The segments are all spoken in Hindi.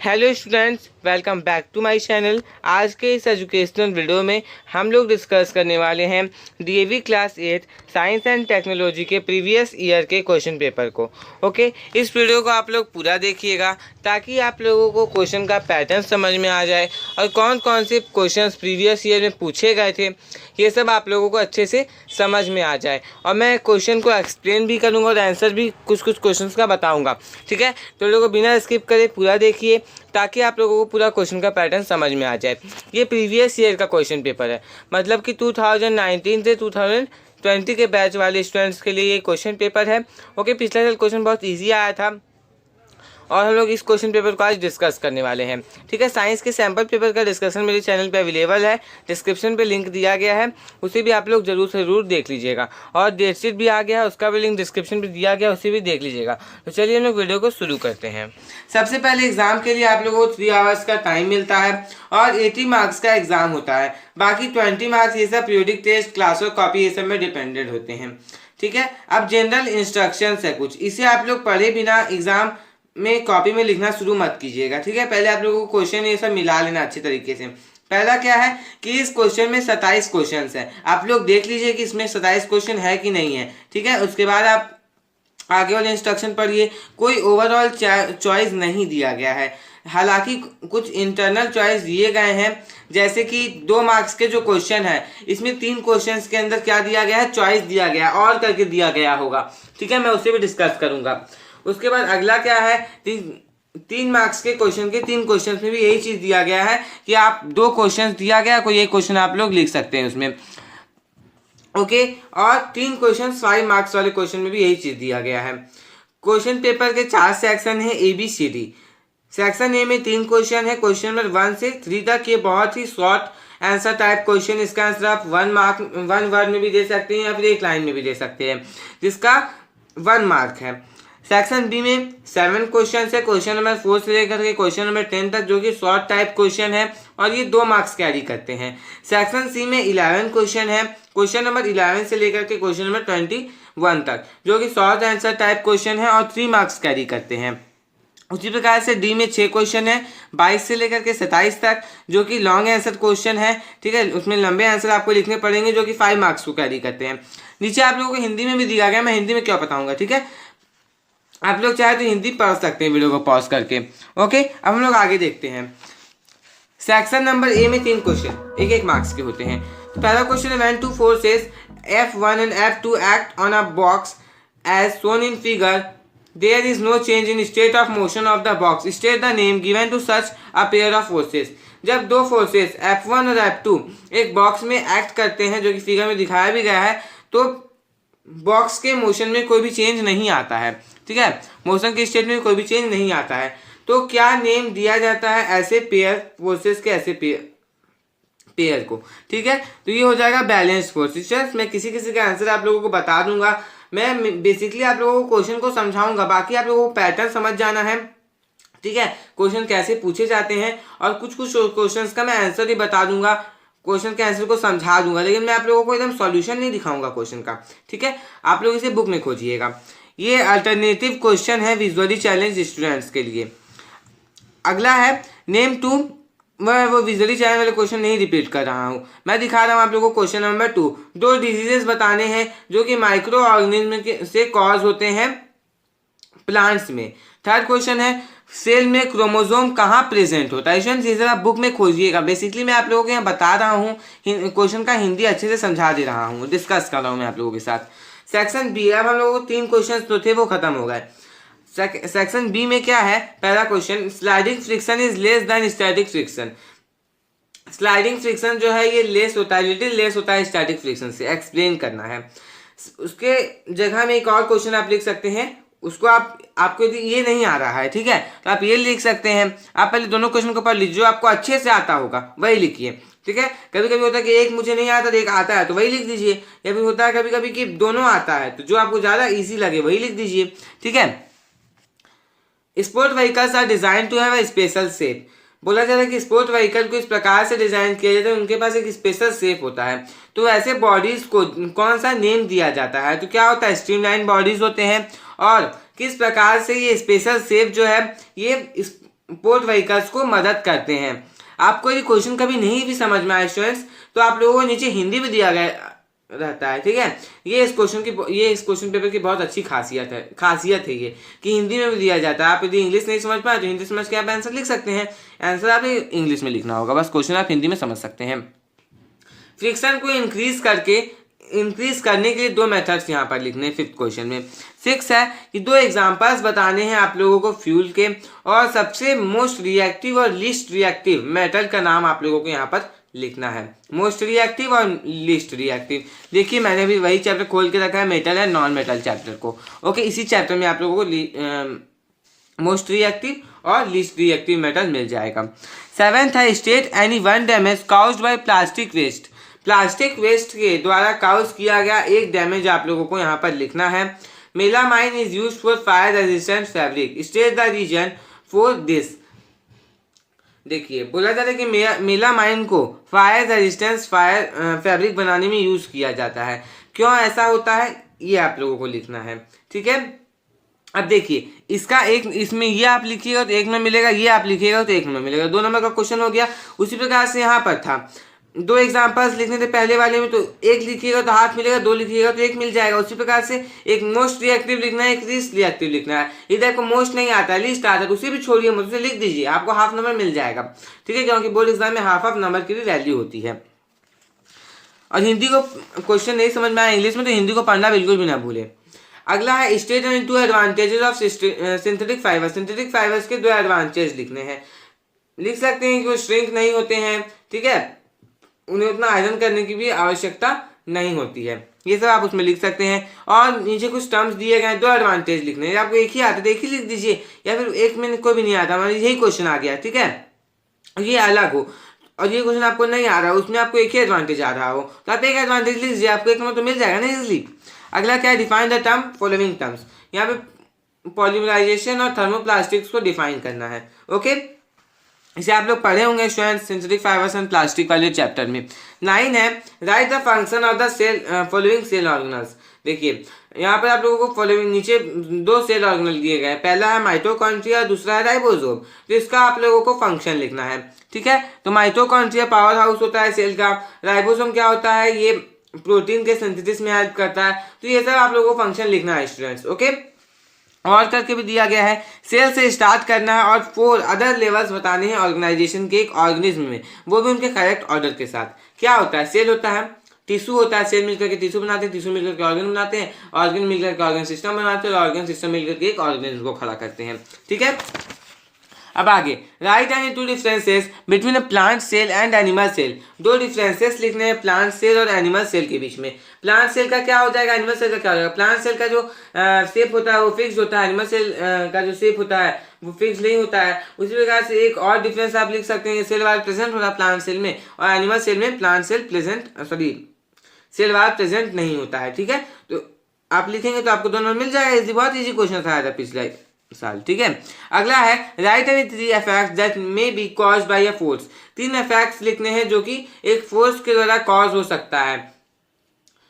Hello students, welcome back to my channel. आज के इस एजुकेशनल वीडियो में हम लोग डिस्कस करने वाले हैं DAV class 8 science and technology के प्रीवियस ईयर के क्वेश्चन पेपर को। ओके, इस वीडियो को आप लोग पूरा देखिएगा ताकि आप लोगों को क्वेश्चन का पैटर्न समझ में आ जाए और कौन कौन से क्वेश्चंस प्रीवियस ईयर में पूछे गए थे ये सब आप लोगों को अच्छे से समझ में आ जाए। और मैं क्वेश्चन को एक्सप्लेन भी करूँगा और आंसर भी कुछ क्वेश्चन का बताऊँगा। ठीक है, तो लोगों को बिना स्किप करे पूरा देखिए ताकि आप लोगों को पूरा क्वेश्चन का पैटर्न समझ में आ जाए। ये प्रीवियस ईयर का क्वेश्चन पेपर है, मतलब कि 2019 से 2020 के बैच वाले स्टूडेंट्स के लिए ये क्वेश्चन पेपर है। ओके, पिछला साल क्वेश्चन बहुत इजी आया था और हम लोग इस क्वेश्चन पेपर को आज डिस्कस करने वाले हैं। ठीक है, साइंस के सैम्पल पेपर का डिस्कशन मेरे चैनल पे अवेलेबल है, डिस्क्रिप्शन पे लिंक दिया गया है, उसे भी आप लोग जरूर देख लीजिएगा। और डेट शीट भी आ गया है, उसका भी लिंक डिस्क्रिप्शन पे दिया गया है, उसे भी देख लीजिएगा। तो चलिए हम लोग वीडियो को शुरू करते हैं। सबसे पहले एग्जाम के लिए आप लोगों को 3 आवर्स का टाइम मिलता है और 80 मार्क्स का एग्जाम होता है। बाकी 20 मार्क्स ये सब पीरियोडिक टेस्ट, क्लास और कॉपी ये सब में डिपेंडेंट होते हैं। ठीक है, अब जनरल इंस्ट्रक्शंस है कुछ, इसे आप लोग पढ़े बिना एग्जाम में कॉपी में लिखना शुरू मत कीजिएगा। ठीक है, पहले आप लोगों को क्वेश्चन ये सब मिला लेना अच्छे तरीके से। पहला क्या है कि इस क्वेश्चन में 27 क्वेश्चन है, आप लोग देख लीजिए कि इसमें 27 क्वेश्चन है कि नहीं है। ठीक है, उसके बाद आप आगे वाले इंस्ट्रक्शन पढ़िए। कोई ओवरऑल चॉइस नहीं दिया गया है, हालांकि कुछ इंटरनल चॉइस दिए गए हैं, जैसे कि 2 मार्क्स के जो क्वेश्चन है इसमें 3 क्वेश्चन के अंदर क्या दिया गया है, चॉइस दिया गया है और करके दिया गया होगा। ठीक है, मैं उसे भी डिस्कस करूंगा। उसके बाद अगला क्या है, 3 मार्क्स के क्वेश्चन के 3 क्वेश्चन में भी यही चीज दिया गया है कि आप 2 क्वेश्चन दिया गया, कोई एक क्वेश्चन आप लोग लिख सकते हैं उसमें। ओके, और 3 क्वेश्चन 5 मार्क्स वाले क्वेश्चन में भी यही चीज दिया गया है। क्वेश्चन पेपर के 4 सेक्शन है ABCD। सेक्शन ए में 3 क्वेश्चन है, क्वेश्चन नंबर 1 से 3 तक। ये बहुत ही शॉर्ट आंसर टाइप क्वेश्चन, इसका आंसर आप 1 वर्ड में भी दे सकते हैं या फिर 1 लाइन में भी दे सकते हैं, जिसका 1 मार्क है। सेक्शन बी में 7 क्वेश्चन है, क्वेश्चन नंबर 4 से लेकर के क्वेश्चन नंबर 10 तक, जो कि शॉर्ट टाइप क्वेश्चन है और ये 2 मार्क्स कैरी करते हैं। सेक्शन सी में 11 क्वेश्चन है, क्वेश्चन नंबर 11 से लेकर के क्वेश्चन नंबर 21 तक, जो कि शॉर्ट आंसर टाइप क्वेश्चन है और 3 मार्क्स कैरी करते हैं। उसी प्रकार से डी में 6 क्वेश्चन है, 22 से लेकर के 27 तक, जो कि लॉन्ग आंसर क्वेश्चन है। ठीक है, उसमें लंबे आंसर आपको लिखने पड़ेंगे जो कि 5 मार्क्स को कैरी करते हैं। नीचे आप लोगों को हिंदी में भी दिया गया, मैं हिंदी में क्या बताऊंगा। ठीक है, आप लोग चाहे तो हिंदी पढ़ सकते हैं वीडियो को पॉज करके। ओके, अब हम लोग आगे देखते हैं। सेक्शन नंबर ए में 3 क्वेश्चन 1 मार्क्स के होते हैं। तो पहला क्वेश्चन है 1 to 4 says F1 and F2 act on a box as shown in figure. There is no change in state of motion of the box. State the name given to such a pair of forces. जब 2 फोर्सेस F1 और F2 एक बॉक्स में एक्ट करते हैं, जो कि फिगर में दिखाया भी गया है, तो बॉक्स के मोशन में कोई भी चेंज नहीं आता है। ठीक है, मोशन के स्टेट में कोई भी चेंज नहीं आता है, तो क्या नेम दिया जाता है ऐसे पेयर फोर्सेस के, ऐसे पेयर को। ठीक है, तो ये हो जाएगा बैलेंस फोर्सेस। मैं किसी का आंसर आप लोगों को बता दूंगा, मैं बेसिकली आप लोगों को क्वेश्चन को समझाऊंगा, बाकी आप लोगों को पैटर्न समझ जाना है। ठीक है, क्वेश्चन कैसे पूछे जाते हैं और कुछ क्वेश्चन का मैं आंसर ही बता दूंगा, क्वेश्चन के आंसर को समझा दूंगा, लेकिन मैं आप लोगों को एकदम सॉल्यूशन नहीं दिखाऊंगा क्वेश्चन का। ठीक है, आप लोग इसे बुक में खोजिएगा। ये अल्टरनेटिव क्वेश्चन है विजुअली चैलेंज स्टूडेंट्स के लिए। अगला है नेम 2। मैं वो विजुअली चैलेंज वाले क्वेश्चन नहीं रिपीट कर रहा हूँ, मैं दिखा रहा हूँ आप लोगों को क्वेश्चन नंबर 2। 2 डिजीजेस बताने हैं जो कि माइक्रो ऑर्गेनिज्म से कॉज होते हैं प्लांट्स में। थर्ड क्वेश्चन है सेल में क्रोमोसोम कहाँ प्रेजेंट होता है। स्टूडेंट्स आप बुक में खोजिएगा, बेसिकली मैं आप लोगों को यहाँ बता रहा हूँ, क्वेश्चन का हिंदी अच्छे से समझा दे रहा हूँ, डिस्कस कर रहा हूँ मैं आप लोगों के साथ। सेक्शन बी, अब हम लोगों को 3 क्वेश्चन जो थे वो खत्म हो गए। सेक्शन बी में क्या है, पहला question sliding friction is less than static friction. Sliding friction जो है ये लेस होता है, लिटिल लेस होता है स्टैटिक फ्रिक्शन से, एक्सप्लेन करना है। उसके जगह में एक और क्वेश्चन आप लिख सकते हैं, उसको आपको यदि ये नहीं आ रहा है, ठीक है, तो आप ये लिख सकते हैं। आप पहले दोनों क्वेश्चन को पढ़ लीजिए, जो आपको अच्छे से आता होगा वही लिखिए। ठीक है, कभी कभी होता है कि एक मुझे नहीं आता तो एक आता है तो वही लिख दीजिए, या फिर होता है कभी कभी कि दोनों आता है तो जो आपको ज्यादा इजी लगे वही लिख दीजिए। ठीक है, sport vehicles are design to have a special shape. बोला जाता है कि स्पोर्ट व्हीकल को इस प्रकार से डिजाइन किया जाता है, उनके पास एक स्पेशल शेप होता है। तो ऐसे बॉडीज को कौन सा नेम दिया जाता है, तो क्या होता है, स्ट्रीमलाइन बॉडीज होते हैं। और किस प्रकार से ये स्पेशल शेप जो है ये ट्रांसपोर्ट व्हीकल्स को मदद करते हैं। आपको यदि क्वेश्चन कभी नहीं भी समझ में आए स्टूडेंट्स, तो आप लोगों को नीचे हिंदी भी दिया गया रहता है, ठीक है। ये इस क्वेश्चन पेपर की बहुत अच्छी खासियत है ये, कि हिंदी में भी दिया जाता है। आप यदि इंग्लिश नहीं समझ पाए तो हिंदी समझ के आप आंसर लिख सकते हैं। आंसर आप इंग्लिश में लिखना होगा, बस क्वेश्चन आप हिंदी में समझ सकते हैं। फ्रिक्शन को इंक्रीज करने के लिए दो मेथड्स यहाँ पर लिखने हैं फिफ्थ क्वेश्चन में। 6 है कि दो एग्जांपल्स बताने हैं आप लोगों को फ्यूल के, और सबसे मोस्ट रिएक्टिव और लीस्ट रिएक्टिव मेटल का नाम आप लोगों को यहाँ पर लिखना है। मोस्ट रिएक्टिव और लीस्ट रिएक्टिव, देखिए मैंने भी वही चैप्टर खोल के रखा है, metal and non metal chapter को। ओके, इसी चैप्टर में आप लोगों को मोस्ट रिएक्टिव और लीस्ट रिएक्टिव मेटल मिल जाएगा। 7th है state any one damage caused by plastic waste. Plastic waste के द्वारा काउज किया गया एक डैमेज आप लोगों को यहाँ पर लिखना है। Melamine is used for fire resistant fabric, state the reason for this. देखिए बोला जाता है कि मेलामाइन को फायर रेजिस्टेंस फैब्रिक बनाने में यूज किया जाता है। क्यों ऐसा होता है ये आप लोगों को लिखना है, ठीक है। अब देखिए इसका एक, इसमें ये आप लिखिएगा तो एक में मिलेगा, ये आप लिखिएगा तो एक में मिलेगा, 2 नंबर का क्वेश्चन हो गया। उसी प्रकार से यहाँ पर था, 2 एग्जाम्पल्स लिखने थे पहले वाले में, तो एक लिखिएगा तो हाथ मिलेगा, 2 लिखिएगा तो एक मिल जाएगा। उसी प्रकार से एक मोस्ट रिएक्टिव लिखना है, एक लीस्ट रिएक्टिव लिखना है। इधर को मोस्ट नहीं आता है, लीस्ट आता है, तो उसे भी छोड़िए, मुझसे लिख दीजिए, आपको हाफ नंबर मिल जाएगा, ठीक है, क्योंकि बोर्ड एग्जाम में हाफ नंबर की भी वैल्यू होती है। और हिंदी को क्वेश्चन नहीं समझ में आया इंग्लिश में तो हिंदी को पढ़ना बिल्कुल भी ना भूले। अगला है state and 2 advantages of synthetic fibre. Synthetic fibres के 2 एडवांटेज लिखने हैं। लिख सकते हैं कि वो श्रिंक नहीं होते हैं, ठीक है, उन्हें उतना आयरन करने की भी आवश्यकता नहीं होती है, ये सब आप उसमें लिख सकते हैं। और नीचे कुछ टर्म्स दिए गए हैं, 2 एडवांटेज लिखने हैं। आपको एक ही आता है तो एक ही लिख दीजिए, या फिर एक में कोई भी नहीं आता, हमारा यही क्वेश्चन आ गया, ठीक है, ये अलग हो और ये क्वेश्चन आपको नहीं आ रहा, उसमें आपको एक ही एडवांटेज आ रहा हो तो आप एक एडवांटेज लिख दीजिए, आपको एक नंबर तो मिल जाएगा ना इजिली। अगला क्या है, define the term following terms. यहाँ पे पॉलीमराइजेशन और थर्मोप्लास्टिक्स को डिफाइन करना है। ओके, इसे आप लोग पढ़े होंगे students synthetic fibres and plastic वाले चैप्टर में। 9 है write the function of the cell following cell organelles. देखिए यहाँ पर आप लोगों को फॉलोइंग नीचे 2 सेल ऑर्गेनल दिए गए हैं, पहला है माइटोकॉन्ड्रिया, दूसरा है राइबोसोम। तो इसका आप लोगों को फंक्शन लिखना है, ठीक है। तो माइटोकॉन्ड्रिया पावर हाउस होता है सेल का, राइबोसोम क्या होता है, ये प्रोटीन के सिंथेसिस में हेल्प करता है। तो ये सब आप लोगों को फंक्शन लिखना है स्टूडेंट्स। ओके, और करके भी दिया गया है सेल से स्टार्ट करना है और 4 अदर लेवल्स बताने हैं ऑर्गेनाइजेशन के एक ऑर्गेनिज्म में, वो भी उनके करेक्ट ऑर्डर के साथ। क्या होता है, सेल होता है, टिश्यू होता है, सेल मिलकर के टिश्यू बनाते हैं, टिश्यू मिलकर के ऑर्गन बनाते हैं, ऑर्गन मिलकर के ऑर्गन सिस्टम बनाते हैं और ऑर्गन सिस्टम मिलकर के एक ऑर्गेनिज्म को खड़ा करते हैं, ठीक है। अब आगे write any 2 differences between a plant cell and animal cell. 2 differences लिखने हैं प्लांट सेल और एनिमल सेल के बीच में। प्लांट सेल का क्या हो जाएगा, एनिमल सेल का क्या हो जाएगा। प्लांट सेल का जो शेप होता है वो फिक्स होता है, एनिमल सेल का जो शेप होता है वो फिक्स नहीं होता है। उसी प्रकार से एक और डिफरेंस आप लिख सकते हैं, सेल वाल प्रेजेंट होता है प्लांट सेल में और एनिमल सेल में plant cell cell wall present नहीं होता है, ठीक है। तो आप लिखेंगे तो आपको दोनों मिल जाएगा, इजी, बहुत इजी क्वेश्चन था पिछले साल, ठीक है। अगला है right any 3 effects that may be caused by a force. 3 effects लिखने हैं जो कि एक फोर्स के द्वारा कॉज हो सकता है।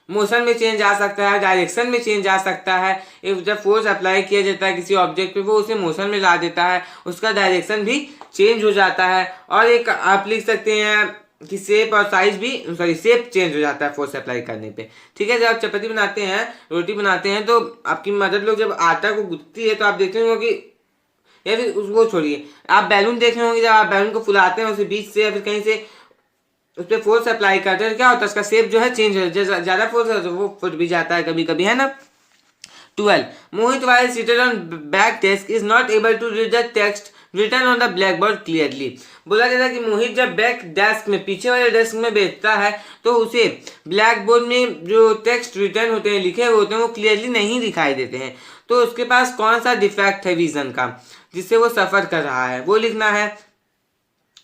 मोशन में चेंज आ सकता है, डायरेक्शन में चेंज आ सकता है। जब फोर्स अप्लाई किया जाता है किसी ऑब्जेक्ट पे वो उसे मोशन में ला देता है, उसका डायरेक्शन भी चेंज हो जाता है। और एक आप लिख सकते हैं कि शेप और साइज भी शेप चेंज हो जाता है फोर्स अप्लाई करने पे, ठीक है। जब आप चपाती बनाते हैं, रोटी बनाते हैं तो आपकी मदर लोग जब आटा को गूंथती है तो आप देखते होंगे कि, या फिर उसको छोड़िए, आप बैलून देख रहे होंगे, जब आप बैलून को फुलाते हैं उसे बीच से या फिर कहीं से उस पर फोर्स अप्लाई करते हैं तो क्या होता है, उसका शेप जो है चेंज हो जाता है, ज्यादा फोर्स है तो वो फुट भी जाता है कभी कभी, है ना। 12 मोहित while seated on back desk is not able to read the text written on the blackboard clearly। बोला जाता है कि मोहित जब बैक डेस्क में, पीछे वाले डेस्क में बैठता है तो उसे ब्लैक बोर्ड में जो टेक्स्ट रिटर्न होते हैं, लिखे हुए होते हैं, वो क्लियरली नहीं दिखाई देते हैं। तो उसके पास कौन सा डिफेक्ट है विजन का जिससे वो सफर कर रहा है, वो लिखना है।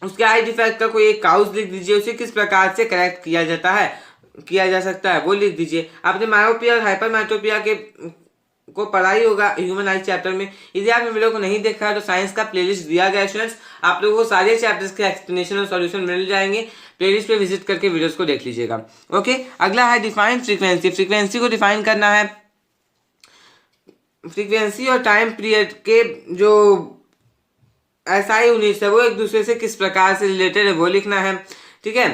उसके आई डिफेक्ट का कोई एक काउज लिख दीजिए, उसे किस प्रकार से करेक्ट किया जा सकता है वो लिख दीजिए। आपने मायोपिया और हाइपरमेट्रोपिया को पढ़ा ही होगा ह्यूमन आइज चैप्टर में। यदि आपने वीडियो को नहीं देखा है तो साइंस का प्लेलिस्ट दिया गया है स्टूडेंट्स, आप लोगों को सारे चैप्टर्स के एक्सप्लेनेशन और सॉल्यूशन मिल जाएंगे। प्लेलिस्ट पे विजिट करके वीडियोस को देख लीजिएगा। ओके, अगला है डिफाइन फ्रीक्वेंसी। फ्रीक्वेंसी को डिफाइन करना है। फ्रीक्वेंसी और टाइम पीरियड के जो SI यूनिट्स है वो एक दूसरे से किस प्रकार से रिलेटेड है वो लिखना है। ठीक है,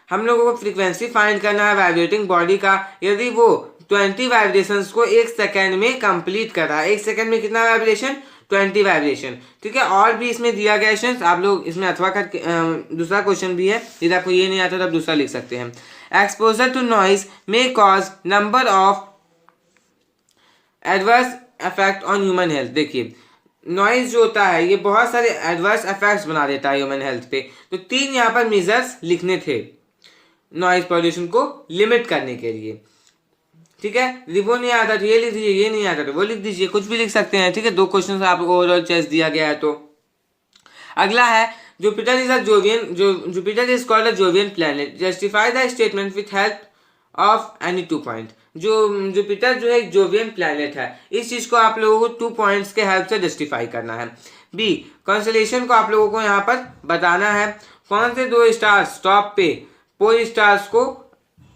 हम लोगों को फ्रीक्वेंसी फाइंड करना है वाइब्रेटिंग बॉडी का, यदि वो 20 वाइब्रेशंस को एक सेकेंड में कंप्लीट कर रहा है। एक सेकेंड में कितना वाइब्रेशन? 20 वाइब्रेशन। ठीक है, और भी इसमें दिया गया क्वेश्चन, आप लोग इसमें अथवा करके दूसरा क्वेश्चन भी है, यदि आपको ये नहीं आता तो आप दूसरा लिख सकते हैं। Exposure to noise may cause number of adverse effect on human health. देखिए, नॉइज जो होता है ये बहुत सारे एडवर्स इफेक्ट्स बना देता है ह्यूमन हेल्थ पे। तो 3 यहाँ पर मेजर्स लिखने थे नॉइज पॉल्यूशन को लिमिट करने के लिए। ठीक है, यदि वो नहीं आता तो ये लिख दीजिए, ये नहीं आता तो वो लिख दीजिए, कुछ भी लिख सकते हैं। ठीक है, 2 क्वेश्चन आपको ओवरऑल चॉइस दिया गया है। तो अगला है जुपिटर इज अ जोवियन, जो Jupiter is called a Jovian planet, justify the statement with help of any 2 point. जो जुपिटर जो है एक जोवियन प्लैनेट है, इस चीज को आप लोगों को 2 पॉइंट्स के हेल्प से जस्टिफाई करना है। बी, कॉन्स्टेलेशन को आप लोगों को यहाँ पर बताना है, कौन से 2 स्टार्स टॉप पे पोल स्टार्स को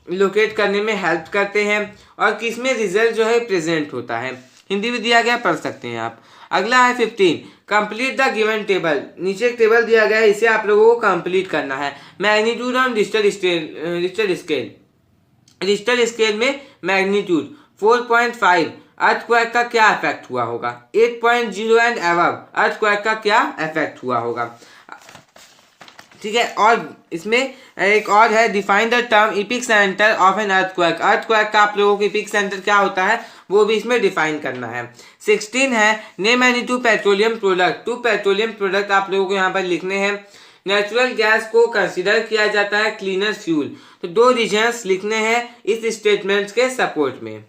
लोकेट करने में हेल्प करते हैं और किसमें रिजल्ट जो है प्रेजेंट होता है। हिंदी भी दिया गया, पढ़ सकते हैं आप। अगला है 15, कंप्लीट द गिवन टेबल। नीचे एक टेबल दिया गया है, इसे आप लोगों को कंप्लीट करना है। Magnitude on Richter scale, Richter scale में मैग्नीट्यूड 4.5 अर्थक्वेक का क्या इफेक्ट हुआ होगा। 8.0 एंड अबव अर्थक्वेक का क्या इफेक्ट हुआ होगा। ठीक है, और इसमें एक और है, define the term EPIC centre of an earthquake. Earthquake का आप लोगों को इपिक सेंटर क्या होता है वो भी इसमें डिफाइन करना है। 16 है, name any 2 petroleum product. 2 petroleum product आप लोगों को यहाँ पर लिखने हैं। नेचुरल गैस को कंसीडर किया जाता है क्लीनर फ्यूल। तो 2 रीजन्स लिखने हैं इस स्टेटमेंट के सपोर्ट में।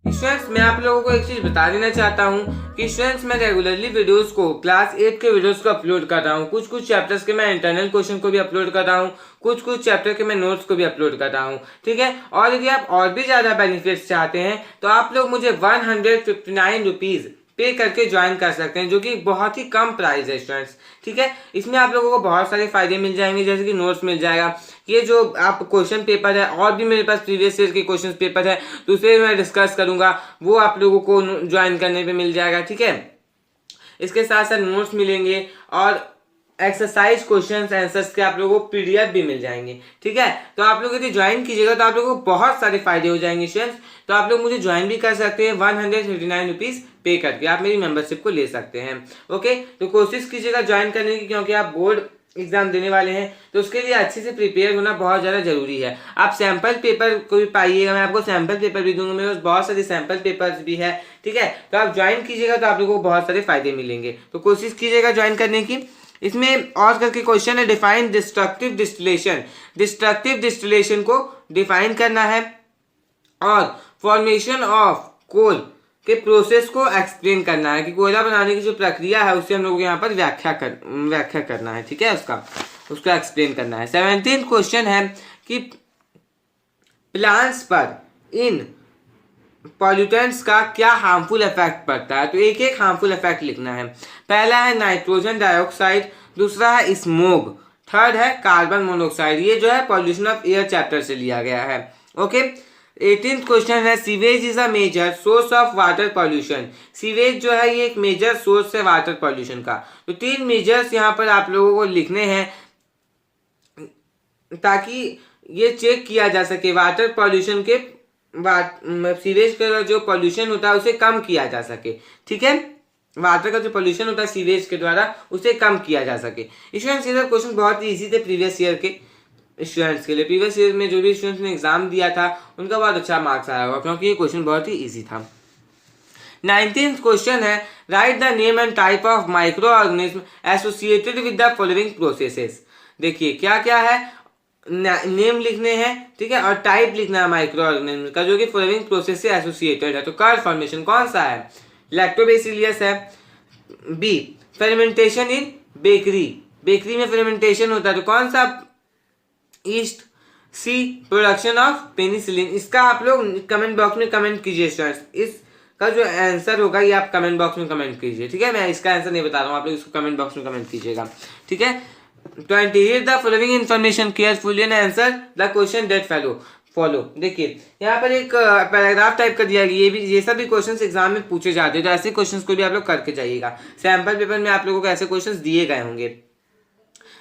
स्टूडेंट्स, मैं आप लोगों को एक चीज बता देना चाहता हूँ कि स्टूडेंट्स मैं रेगुलरली वीडियोस को क्लास 8 के वीडियोस को अपलोड कर रहा हूँ। कुछ चैप्टर्स के मैं इंटरनल क्वेश्चन को भी अपलोड कर रहा हूँ, कुछ चैप्टर के मैं नोट्स को भी अपलोड कर रहा हूँ। ठीक है, और यदि आप और भी ज्यादा बेनिफिट्स चाहते हैं तो आप लोग मुझे 159 रुपीज पे करके ज्वाइन कर सकते हैं, जो कि बहुत ही कम प्राइस है स्टूडेंट्स। ठीक है, इसमें आप लोगों को बहुत सारे फायदे मिल जाएंगे, जैसे कि नोट्स मिल जाएगा, ये जो आप क्वेश्चन पेपर है, और भी मेरे पास प्रीवियस ईयर के क्वेश्चन पेपर है तो उसे मैं डिस्कस करूंगा, वो आप लोगों को ज्वाइन करने पे मिल जाएगा। ठीक है, इसके साथ साथ नोट्स मिलेंगे और एक्सरसाइज क्वेश्चंस आंसर्स के आप लोगों को पीडीएफ भी मिल जाएंगे। ठीक है, तो आप लोग यदि ज्वाइन कीजिएगा तो आप लोगों को बहुत सारे फायदे हो जाएंगे स्टूडेंट्स। तो आप लोग मुझे ज्वाइन भी कर सकते हैं 159 रुपीज पे करके, आप मेरी मेंबरशिप को ले सकते हैं। ओके, तो कोशिश कीजिएगा ज्वाइन करने की, क्योंकि आप बोर्ड एग्जाम देने वाले हैं तो उसके लिए अच्छे से प्रिपेयर होना बहुत ज़्यादा जरूरी है। आप सैंपल पेपर को भी पाइएगा, मैं आपको सैंपल पेपर भी दूंगा, मेरे पास बहुत सारे सैंपल पेपर्स भी है। ठीक है, तो आप ज्वाइन कीजिएगा तो आप लोगों को बहुत सारे फायदे मिलेंगे, तो कोशिश कीजिएगा ज्वाइन करने की। इसमें और करके क्वेश्चन है, define destructive distillation. Destructive distillation को डिफाइन करना है और फॉर्मेशन ऑफ कोल के प्रोसेस को एक्सप्लेन करना है, कि कोयला बनाने की जो प्रक्रिया है उससे हम लोग यहाँ पर व्याख्या करना है। ठीक है, उसको एक्सप्लेन करना है। 17th क्वेश्चन है कि प्लांट्स पर इन पॉल्यूटेंट्स का क्या हार्मफुल इफेक्ट पड़ता है। तो एक एक हार्मफुल इफेक्ट लिखना है। पहला है नाइट्रोजन डाइऑक्साइड, दूसरा है स्मोग, थर्ड है कार्बन मोनोऑक्साइड। ये जो है पॉल्यूशन ऑफ एयर चैप्टर से लिया गया है। ओके, 18th क्वेश्चन है, sewage is a major source of water pollution. Sewage जो है ये एक मेजर सोर्स है वाटर पॉल्यूशन का। तो 3 मेजर्स यहाँ पर आप लोगों को लिखने हैं ताकि ये चेक किया जा सके वाटर पॉल्यूशन के सीवेज का जो पॉल्यूशन होता है उसे कम किया जा सके। ठीक है, वाटर का जो पॉल्यूशन होता है सीवेज के द्वारा उसे कम किया जा सके। स्टूडेंट्स, ये क्वेश्चन बहुत ही इजी थे प्रीवियस ईयर के स्टूडेंट्स के लिए। प्रीवियस ईयर में जो भी स्टूडेंट्स ने एग्जाम दिया था उनका बहुत अच्छा मार्क्स आया होगा, क्योंकि ये क्वेश्चन बहुत ही इजी था। 19th क्वेश्चन है, write the name and type of micro organism associated with the following processes. देखिए क्या क्या है, नेम लिखने हैं, ठीक है, और टाइप लिखना है माइक्रो ऑर्गेनिज्म का, जो कि फॉलोइंग प्रोसेस से एसोसिएटेड है। तो कर्ड फॉर्मेशन कौन सा है, लैक्टोबैसिलस है। B, fermentation in bakery, bakery में फेर्मेंटेशन होता है तो कौन सा, yeast. C, production of penicillin. इसका आप लोग कमेंट बॉक्स में कमेंट कीजिए स्टूडेंट्स, इसका जो आंसर होगा ये आप कमेंट बॉक्स में कमेंट कीजिए। ठीक है, मैं इसका आंसर नहीं बता रहा हूँ, आप लोग इसको कमेंट बॉक्स में कमेंट कीजिएगा। ठीक है, 20 read the following information carefully and answer the question that follow. Follow. देखिए यहाँ पर एक पैराग्राफ टाइप कर दिया गया, ये सब भी क्वेश्चंस एग्जाम में पूछे जाते हैं, तो ऐसे क्वेश्चंस को भी आप लोग करके जाइएगा। सैम्पल पेपर में आप लोगों को ऐसे क्वेश्चंस दिए गए होंगे।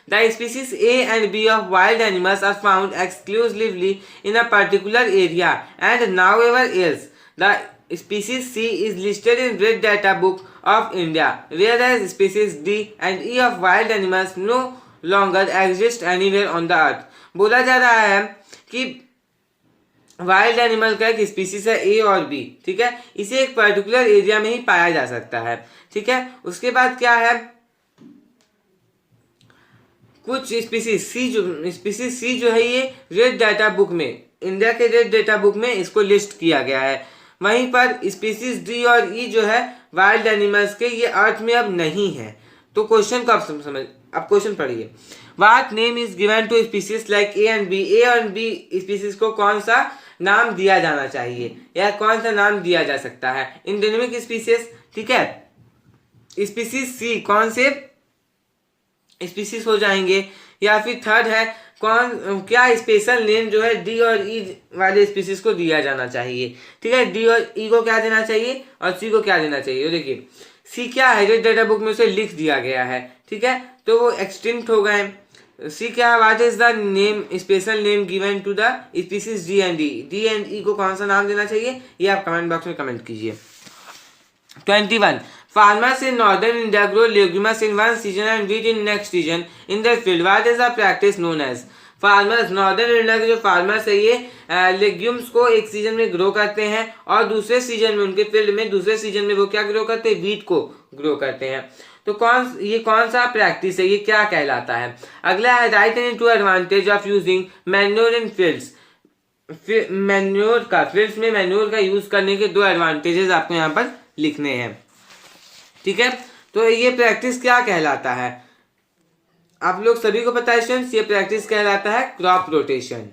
The species A and B of wild animals are found exclusively in a particular area and nowhere else. The species C is listed in Red Data Book of India, whereas species D and E of wild animals no longer exist anywhere on the earth। बोला जा रहा है कि वाइल्ड एनिमल का एक स्पीसीज है ए और बी, ठीक है, इसे एक पर्टिकुलर एरिया में ही पाया जा सकता है, ठीक है। उसके बाद क्या है, कुछ स्पीसीज सी जो है ये रेड डाटा बुक में, इंडिया के रेड डाटा बुक में इसको लिस्ट किया गया है। वहीं पर स्पीसीज डी और ई जो है वाइल्ड एनिमल्स के, ये अर्थ में अब नहीं है। तो क्वेश्चन को आप समझ, अब क्वेश्चन पढ़िए। What name is given to species like A and B. A और बी स्पीसीज को कौन सा नाम दिया जाना चाहिए या कौन सा नाम दिया जा सकता है। एंडेमिक स्पीसीज, ठीक है। स्पीसीज सी कौन से स्पीसीज हो जाएंगे, या फिर थर्ड है क्या स्पेशल नेम जो है डी और ई वाले स्पीसीज को दिया जाना चाहिए, ठीक है। डी और ई को क्या देना चाहिए और सी को क्या देना चाहिए। तो देखिए सी क्या है, रेड डाटा बुक में उसे लिख दिया गया है, ठीक है, तो वो एक्सटिंक्ट हो गए। सी क्या है, what is the name special name given to the species D and E. D and E को कौन सा नाम देना चाहिए, ये आप कमेंट बॉक्स में कमेंट कीजिए। 21 Farmers in northern India grow legumes in one season and wheat in next season in their field. What is the practice known as? Farmers, northern India के जो फार्मर्स है ये लेग्यूम्स को एक सीजन में ग्रो करते हैं और दूसरे सीजन में उनके फील्ड में दूसरे सीजन में वो क्या ग्रो करते हैं, वीट को ग्रो करते हैं। तो कौन सा प्रैक्टिस है, ये क्या कहलाता है। अगला है write and two advantage of using manure in fields. Manure का, फील्ड्स में मैन्योर का यूज करने के दो एडवांटेजेस आपको यहाँ पर लिखने हैं, ठीक है। तो ये प्रैक्टिस क्या कहलाता है, आप लोग सभी को पता है स्टूडेंट्स, ये प्रैक्टिस कहलाता है क्रॉप रोटेशन।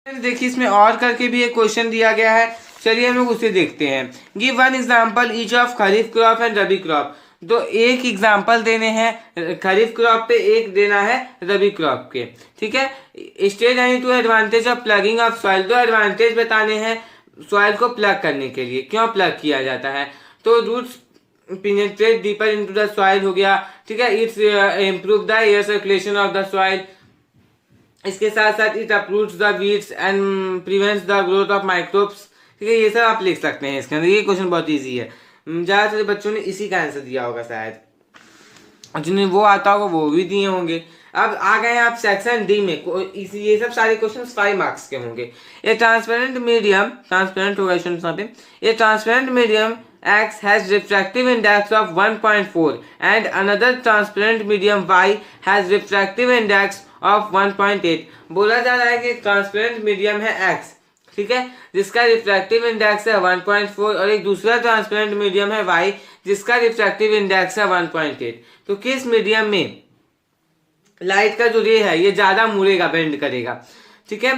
देखिए इसमें और करके भी एक क्वेश्चन दिया गया है, चलिए हम लोग उसे देखते हैं। Give one example each of kharif crop and rabi crop. तो एक एग्जांपल देने हैं खरीफ क्रॉप पे, एक देना है रबी क्रॉप के, ठीक है। State any two advantage of plugging of soil. दो एडवांटेज बताने हैं सॉइल को प्लग करने के लिए, क्यों प्लग किया जाता है। तो roots penetrate deeper into the soil हो गया, ठीक है। Its improve the air circulation of the soil. इसके साथ साथ it approves the weeds and prevents the growth of microbes, ठीक है। ये सब आप लिख सकते हैं इसके अंदर। ये क्वेश्चन बहुत इजी है, ज्यादातर बच्चों ने इसी का आंसर दिया होगा शायद, जिन्हें वो आता होगा वो भी दिए होंगे। अब आ गए आप सेक्शन डी में, ये सब सारे क्वेश्चन 5 मार्क्स के होंगे। ए ट्रांसपेरेंट मीडियम, ट्रांसपेरेंट होगा यहाँ पे, ए transparent medium X has refractive index of 1.4 and another transparent medium Y has refractive index of 1.8। बोला जा रहा है कि ट्रांसपेरेंट मीडियम है X, ठीक है, जिसका रिफ्रैक्टिव इंडेक्स है 1.4 और एक दूसरा ट्रांसपेरेंट मीडियम है Y जिसका रिफ्रैक्टिव इंडेक्स है 1.8। तो किस मीडियम में लाइट का जो रे है ये ज्यादा मुड़ेगा, बेंड करेगा, ठीक है।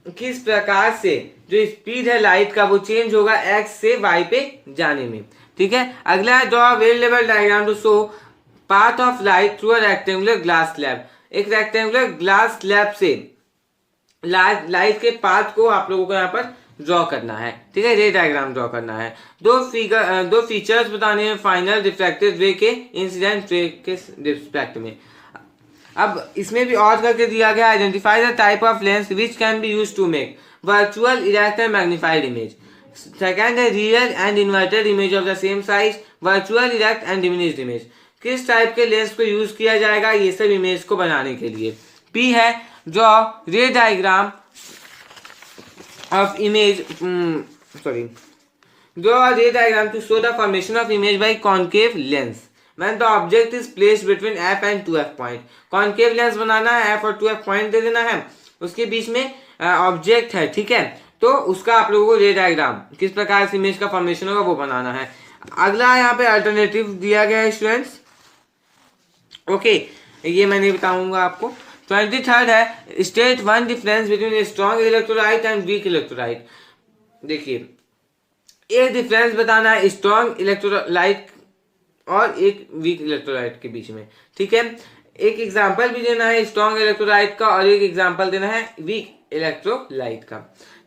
किस प्रकार से जो स्पीड है लाइट का वो चेंज होगा एक्स से वाई पे जाने में, ठीक है। अगला है draw well level diagram to show path of light through a rectangular glass slab. एक रेक्टेंगुलर ग्लास स्लैब से लाइट के पाथ को आप लोगों को यहाँ पर ड्रॉ करना है, ठीक है, रे डायग्राम ड्रॉ करना है। दो फीचर्स बताने हैं फाइनल रिफ्रैक्टिव रे के इंसिडेंट रे के रिस्पेक्ट में। अब इसमें भी और करके दिया गया, identify the type of lens which can be use to make virtual erect and magnified image. Second है real and inverted image of the same size, virtual erect and diminished image. किस टाइप के लेंस को यूज किया जाएगा ये सब इमेज को बनाने के लिए। पी है draw ray diagram of image, draw ray diagram to show the formation of image by concave lens when the object is placed between f and 2f point। Concave lens बनाना है, f और 2f पॉइंट दे देना है, उसके बीच में ऑब्जेक्ट है, ठीक है। तो उसका आप लोगों को रे डायग्राम किस प्रकार से इमेज का फॉर्मेशन होगा वो बनाना है। अगला यहाँ पे अल्टरनेटिव दिया गया है स्टूडेंट्स, ओके, ये मैं नहीं बताऊंगा आपको। 23rd है state one difference between strong electrolyte and weak electrolyte. देखिए एक डिफरेंस बताना है स्ट्रॉन्ग इलेक्ट्रोलाइट और एक वीक इलेक्ट्रोलाइट के बीच में, ठीक है। एक एग्जाम्पल भी देना है स्ट्रॉन्ग इलेक्ट्रोलाइट का और एक एग्जाम्पल देना है वीक इलेक्ट्रोलाइट का।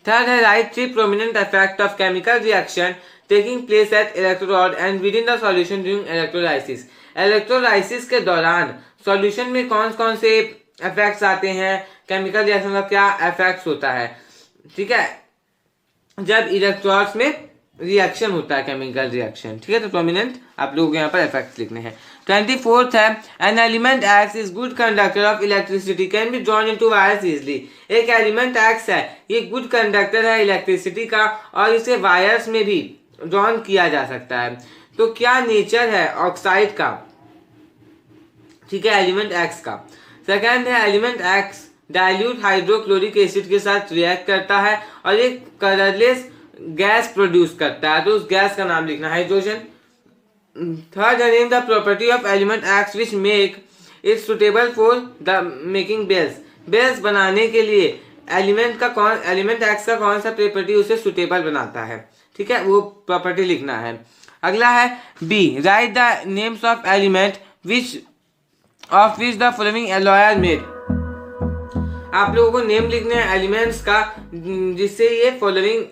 थर्ड है right 3 prominent effect of chemical reaction taking place at electrode and with in the solution during electrolysis. Electrolysis के दौरान सॉल्यूशन में कौन कौन से इफेक्ट्स आते हैं, केमिकल रिएक्शन का क्या इफेक्ट्स होता है, ठीक है, जब इलेक्ट्रोड्स में रिएक्शन होता है, केमिकल रिएक्शन, ठीक है। तो प्रोमिनेंट आप लोग यहाँ पर इफेक्ट्स लिखने हैं। 24th है an element x is good conductor of electricity can be drawn into wires easily. एक एलिमेंट एक्स है, ये गुड कंडक्टर है इलेक्ट्रिसिटी का और इसे वायर्स में भी ड्रॉन किया जा सकता है। तो क्या नेचर है ऑक्साइड का, ठीक है, एलिमेंट एक्स का। सेकेंड है element x dilute hydrochloric acid के साथ रिएक्ट करता है और एक कलरलेस गैस प्रोड्यूस करता है, तो उस गैस का नाम लिखना है हाइड्रोजन। थर्ड है name the property of element X which make it suitable for the making bells. Bells बनाने के लिए एलिमेंट एक्स का कौन सा प्रॉपर्टी उसे सुटेबल बनाता है, ठीक है, वो प्रॉपर्टी लिखना है। अगला है B write the names of element which of which the following alloy are made. आप लोगों को नेम लिखने हैं एलिमेंट्स का जिससे ये फॉलोइंग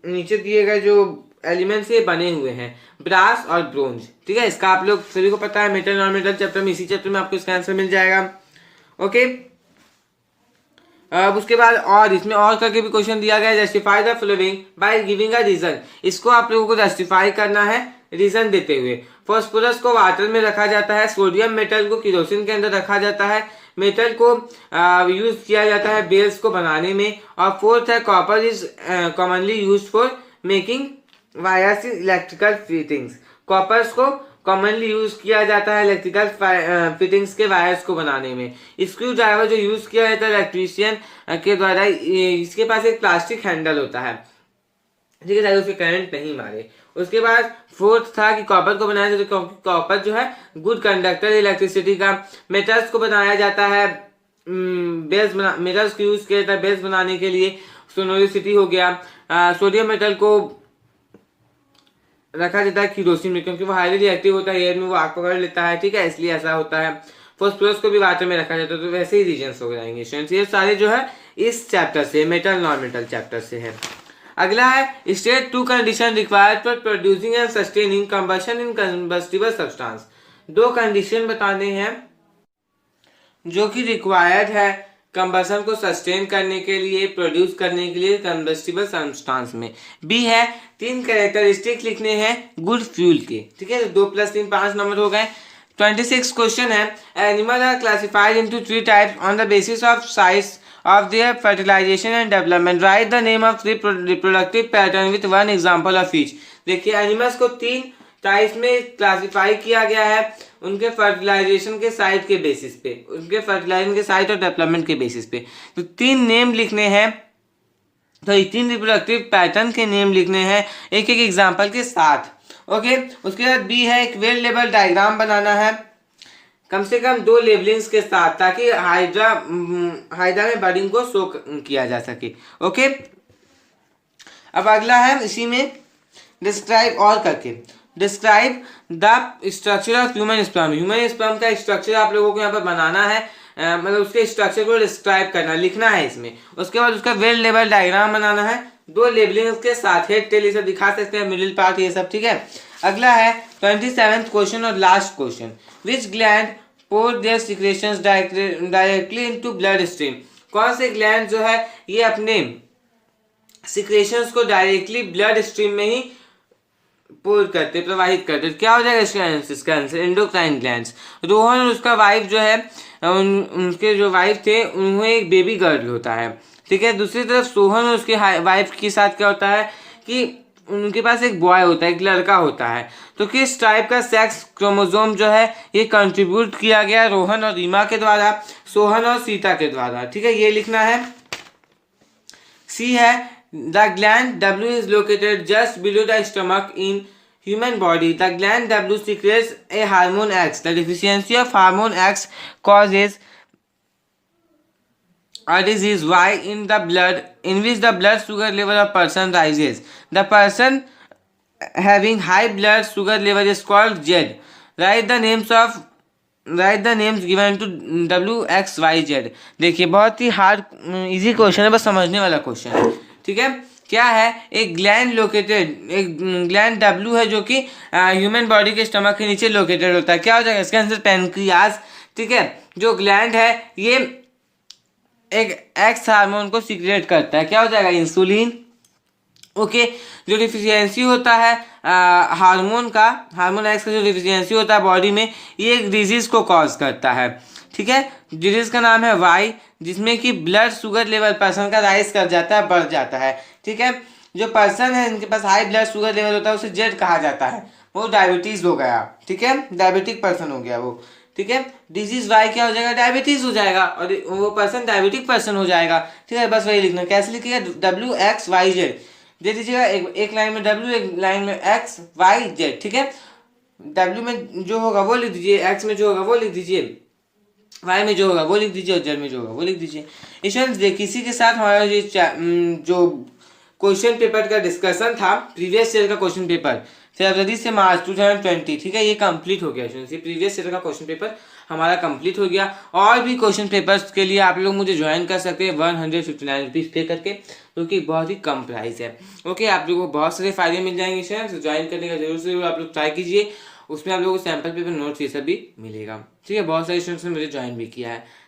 नीचे दिए गए जो एलिमेंट्स ये बने हुए हैं, ब्रास और ब्रोंज, ठीक है। इसका आप लोग सभी को पता है, मेटल नॉन मेटल चैप्टर में, इसी चैप्टर में आपको इसका आंसर मिल जाएगा। ओके, अब उसके बाद और इसमें और करके भी क्वेश्चन दिया गया है, justify the following by giving a reason. इसको आप लोगों को जस्टिफाई करना है रीजन देते हुए। फास्फोरस को वाटर में रखा जाता है, सोडियम मेटल को केरोसिन के अंदर रखा जाता है, मेटल को यूज किया जाता है बेल्स को बनाने में, और फोर्थ है copper is commonly used for making wires in electrical fittings. Coppers को कॉमनली यूज किया जाता है इलेक्ट्रिकल फिटिंग्स के वायर्स को बनाने में। स्क्रू ड्राइवर जो यूज किया जाता है इलेक्ट्रीशियन के द्वारा, इसके पास एक प्लास्टिक हैंडल होता है, ठीक है, ताकि उसके करंट नहीं मारे। उसके बाद फोर्थ था कि कॉपर को बनाया जाता है क्योंकि कॉपर जो है गुड कंडक्टर इलेक्ट्रिसिटी का। मेटल्स को बनाया जाता है मेटल्स को यूज किया जाता है बेल्स बनाने के लिए, सोनोरिसिटी हो गया। सोडियम मेटल को रखा जाता है केरोसिन में क्योंकि वो हाईली रिएक्टिव होता है, एयर में वो आग पकड़ लेता है, ठीक है, इसलिए ऐसा होता है। फॉस्फोरस को भी वाटर में रखा जाता है, तो वैसे ही रीजंस हो जाएंगे स्टूडेंट्स। ये सारे जो है इस चैप्टर से, मेटल नॉन मेटल चैप्टर से है। अगला है state 2 condition required for producing and sustaining combustion in combustible substance. 2 condition बताने हैं जो कि रिक्वायर्ड है कंबशन को सस्टेन करने के लिए, प्रोड्यूस करने के लिए कंबस्टिबल सब्सटेंस में। बी है 3 कैरेक्टरिस्टिक लिखने हैं गुड फ्यूल के, ठीक है, 2 + 3 5 नंबर हो गए। 26 क्वेश्चन है animal are classified into 3 types on the basis of size of their fertilization and development. Write the name of 3 reproductive pattern with 1 example of each. देखिए एनिमल्स को 3 टाइप्स में क्लासिफाई किया गया है उनके फर्टिलाइजेशन के साइट के बेसिस पे, उनके फर्टिलाइजेशन के साइट और डेवलपमेंट के बेसिस पे। तो 3 नेम लिखने हैं, तो 3 रिप्रोडक्टिव पैटर्न के नेम लिखने हैं एक एक एग्जाम्पल के साथ। ओके, उसके बाद बी है एक वेल लेबल डायग्राम बनाना है कम से कम 2 लेबलिंग्स के साथ, ताकि हाइड्रा में बर्डिंग को शो किया जा सके। ओके, अब अगला है इसी में डिस्क्राइब और करके describe the structure of human sperm. Human sperm का स्ट्रक्चर आप लोगों को यहाँ पर बनाना है, मतलब उसके स्ट्रक्चर को डिस्क्राइब करना, लिखना है इसमें। उसके बाद उसका वेल लेबल डायग्राम बनाना है 2 लेबलिंग्स के साथ, हेड टेल ये सब दिखा सकते हैं, मिडिल पार्ट ये सब, ठीक है। अगला है 27th क्वेश्चन और last question, which gland pour their secretions directly into blood stream. कौन से ग्लैंड जो है ये अपने सिक्रेशंस को डायरेक्टली ब्लड स्ट्रीम में ही पोर करते, प्रवाहित करते। क्या हो जाएगा इसका आंसर एंडोक्राइन ग्लैंड्स। रोहन और उसका वाइफ जो है उनके जो वाइफ थे उन्हें एक बेबी गर्ल होता है, ठीक है। दूसरी तरफ सोहन और उसके वाइफ के साथ क्या होता है कि उनके पास एक बॉय होता है, एक लड़का होता है। तो किस टाइप का सेक्स क्रोमोसोम जो है ये कंट्रीब्यूट किया गया रोहन और रीमा के द्वारा, सोहन और सीता के द्वारा, ठीक है, ये लिखना है। सी है the gland W is located just below the stomach in human body. The gland W secretes a hormone X. The deficiency of hormone X causes a disease Y in the blood, in which the blood sugar level of person rises. The person having high blood sugar level is called Z. Write the names of write the names given to WXYZ। देखिए बहुत ही हार्ड इजी क्वेश्चन है, बस समझने वाला क्वेश्चन है। ठीक है, क्या है, एक ग्लैंड लोकेटेड, एक ग्लैंड W है जो कि ह्यूमन बॉडी के स्टमक के नीचे लोकेटेड होता है। क्या हो जाएगा इसका आंसर, पैनक्रियाज। ठीक है, जो ग्लैंड है ये एक एक्स हार्मोन को सीक्रेट करता है। क्या हो जाएगा, इंसुलिन। ओके, जो डिफिशियंसी होता है हार्मोन का, हार्मोन एक्स का जो डिफिशियंसी होता है बॉडी में, ये एक डिजीज को कॉज करता है। ठीक है, डिजीज का नाम है वाई, जिसमें कि ब्लड शुगर लेवल पर्सन का राइज कर जाता है, बढ़ जाता है। ठीक है, जो पर्सन है इनके पास हाई ब्लड शुगर लेवल होता है उसे जेड कहा जाता है, वो डायबिटीज हो गया। ठीक है, डायबिटिक पर्सन हो गया वो। ठीक है, डिजीज वाई क्या हो जाएगा, डायबिटीज हो जाएगा, और वो पर्सन डायबिटिक पर्सन हो जाएगा। ठीक है, बस वही लिखना। कैसे लिखिएगा, WXYZ दे दीजिएगा, एक लाइन में W, एक लाइन में XYZ। ठीक है, W में जो होगा वो लिख दीजिए, X में जो होगा वो लिख दीजिए, Y में जो होगा वो लिख दीजिए, और Z में जो होगा वो लिख दीजिए। स्टूडेंट्स देखिए, इसी के साथ हमारा ये जो क्वेश्चन पेपर का डिस्कशन था, प्रीवियस ईयर का क्वेश्चन पेपर फरवरी से मार्च 2020, ठीक है, ये कंप्लीट हो गया। ये प्रीवियस ईयर का क्वेश्चन पेपर हमारा कंप्लीट हो गया। और भी क्वेश्चन पेपर्स के लिए आप लोग मुझे ज्वाइन कर सकते हैं 159 रुपीज़ पे करके, क्योंकि बहुत ही कम प्राइस है। ओके, आप लोगों को बहुत सारे फायदे मिल जाएंगे सर, तो ज्वाइन करने का जरूर से आप लोग ट्राई कीजिए। उसमें आप लोगों को सैम्पल पेपर, नोट्स ये सब भी मिलेगा। ठीक है, बहुत सारे स्टूडेंट्स ने मुझे ज्वाइन भी किया है।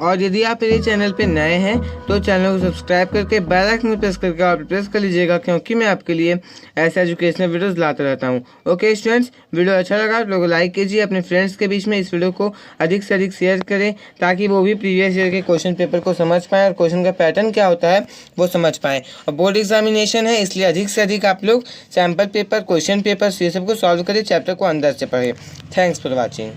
और यदि आप मेरे चैनल पे नए हैं तो चैनल को सब्सक्राइब करके बेल आइकन में प्रेस करके आप प्रेस कर लीजिएगा, क्योंकि मैं आपके लिए ऐसे एजुकेशनल वीडियोस लाता रहता हूँ। ओके स्टूडेंट्स, वीडियो अच्छा लगा आप लोग लाइक कीजिए, अपने फ्रेंड्स के बीच में इस वीडियो को अधिक से अधिक शेयर करें, ताकि वो भी प्रीवियस ईयर के क्वेश्चन पेपर को समझ पाएँ और क्वेश्चन का पैटर्न क्या होता है वो समझ पाएँ। और बोर्ड एग्जामिनेशन है, इसलिए अधिक से अधिक आप लोग सैम्पल पेपर, क्वेश्चन पेपर ये सब को सॉल्व करें, चैप्टर को अंदर से पढ़ें। Thanks for watching.